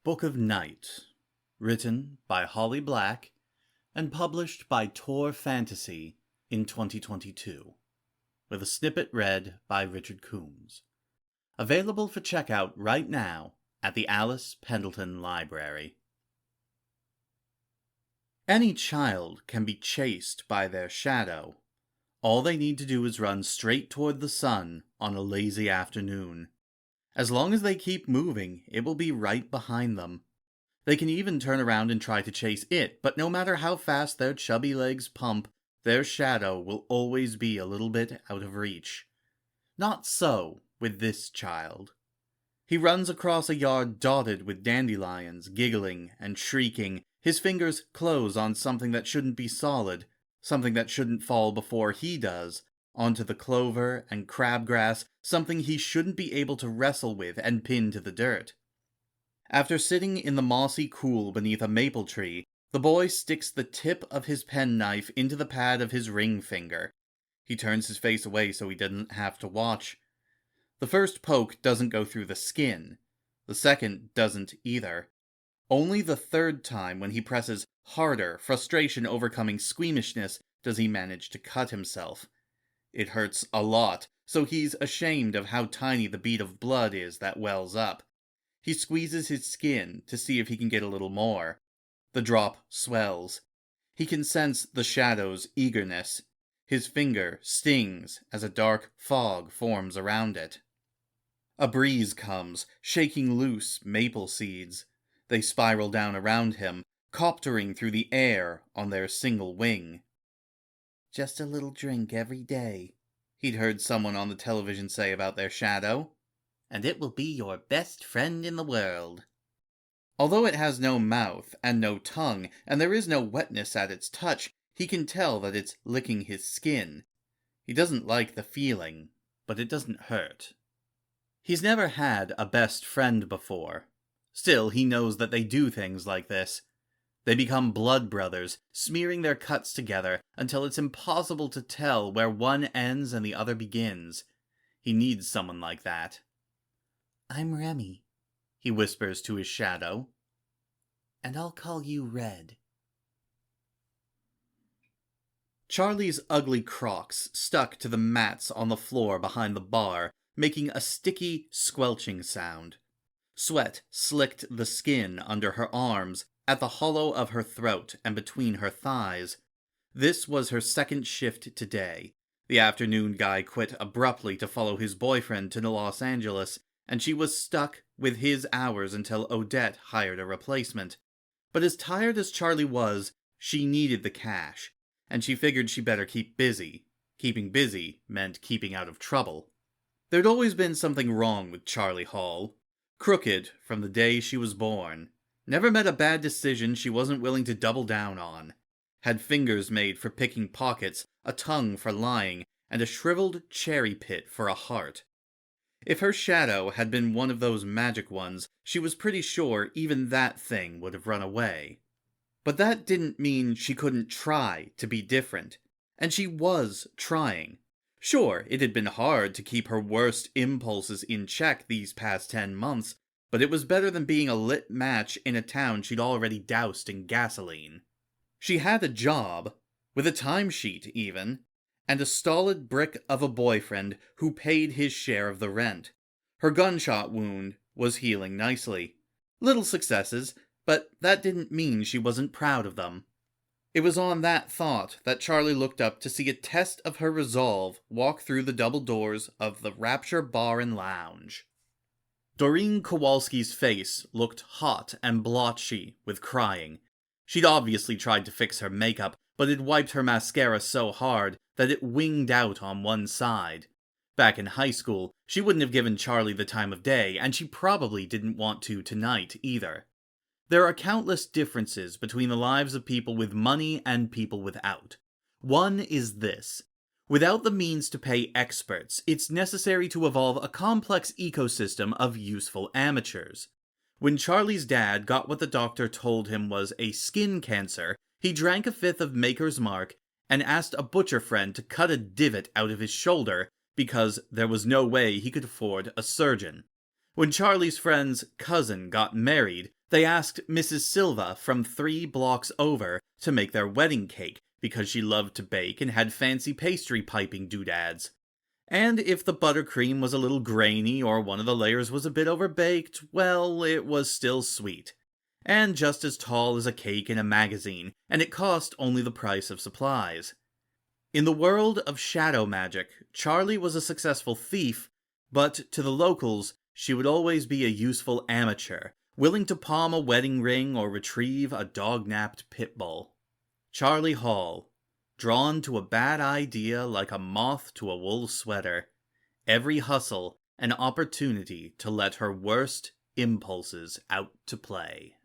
Book of Night, written by Holly Black and published by Tor Fantasy in 2022, with a snippet read by Richard Coombs. Available for checkout right now at the Alice Pendleton Library. Any child can be chased by their shadow. All they need to do is run straight toward the sun on a lazy afternoon. As long as they keep moving, it will be right behind them. They can even turn around and try to chase it, but no matter how fast their chubby legs pump, their shadow will always be a little bit out of reach. Not so with this child. He runs across a yard dotted with dandelions, giggling and shrieking. His fingers close on something that shouldn't be solid, something that shouldn't fall before he does, onto the clover and crabgrass, something he shouldn't be able to wrestle with and pin to the dirt. After sitting in the mossy cool beneath a maple tree, the boy sticks the tip of his penknife into the pad of his ring finger. He turns his face away so he doesn't have to watch. The first poke doesn't go through the skin. The second doesn't either. Only the third time, when he presses harder, frustration overcoming squeamishness, does he manage to cut himself. It hurts a lot, so he's ashamed of how tiny the bead of blood is that wells up. He squeezes his skin to see if he can get a little more. The drop swells. He can sense the shadow's eagerness. His finger stings as a dark fog forms around it. A breeze comes, shaking loose maple seeds. They spiral down around him, coptering through the air on their single wing. "Just a little drink every day," he'd heard someone on the television say about their shadow, "and it will be your best friend in the world." Although it has no mouth and no tongue, and there is no wetness at its touch, he can tell that it's licking his skin. He doesn't like the feeling, but it doesn't hurt. He's never had a best friend before. Still, he knows that they do things like this. They become blood brothers, smearing their cuts together until it's impossible to tell where one ends and the other begins. He needs someone like that. "I'm Remy," he whispers to his shadow, "and I'll call you Red." Charlie's ugly Crocs stuck to the mats on the floor behind the bar, making a sticky, squelching sound. Sweat slicked the skin under her arms, at the hollow of her throat and between her thighs. This was her second shift today. The afternoon guy quit abruptly to follow his boyfriend to Los Angeles, and she was stuck with his hours until Odette hired a replacement. But as tired as Charlie was, she needed the cash, and she figured she better keep busy. Keeping busy meant keeping out of trouble. There'd always been something wrong with Charlie Hall. Crooked from the day she was born. Never met a bad decision she wasn't willing to double down on. Had fingers made for picking pockets, a tongue for lying, and a shriveled cherry pit for a heart. If her shadow had been one of those magic ones, she was pretty sure even that thing would have run away. But that didn't mean she couldn't try to be different. And she was trying. Sure, it had been hard to keep her worst impulses in check these past 10 months, but it was better than being a lit match in a town she'd already doused in gasoline. She had a job, with a timesheet even, and a stolid brick of a boyfriend who paid his share of the rent. Her gunshot wound was healing nicely. Little successes, but that didn't mean she wasn't proud of them. It was on that thought that Charlie looked up to see a test of her resolve walk through the double doors of the Rapture Bar and Lounge. Doreen Kowalski's face looked hot and blotchy with crying. She'd obviously tried to fix her makeup, but had wiped her mascara so hard that it winged out on one side. Back in high school, she wouldn't have given Charlie the time of day, and she probably didn't want to tonight either. There are countless differences between the lives of people with money and people without. One is this. Without the means to pay experts, it's necessary to evolve a complex ecosystem of useful amateurs. When Charlie's dad got what the doctor told him was a skin cancer, he drank a fifth of Maker's Mark and asked a butcher friend to cut a divot out of his shoulder because there was no way he could afford a surgeon. When Charlie's friend's cousin got married, they asked Mrs. Silva from 3 blocks over to make their wedding cake because she loved to bake and had fancy pastry piping doodads. And if the buttercream was a little grainy or one of the layers was a bit overbaked, well, it was still sweet. And just as tall as a cake in a magazine, and it cost only the price of supplies. In the world of shadow magic, Charlie was a successful thief, but to the locals, she would always be a useful amateur, willing to palm a wedding ring or retrieve a dog-napped pit bull. Charlie Hall, drawn to a bad idea like a moth to a wool sweater, every hustle an opportunity to let her worst impulses out to play.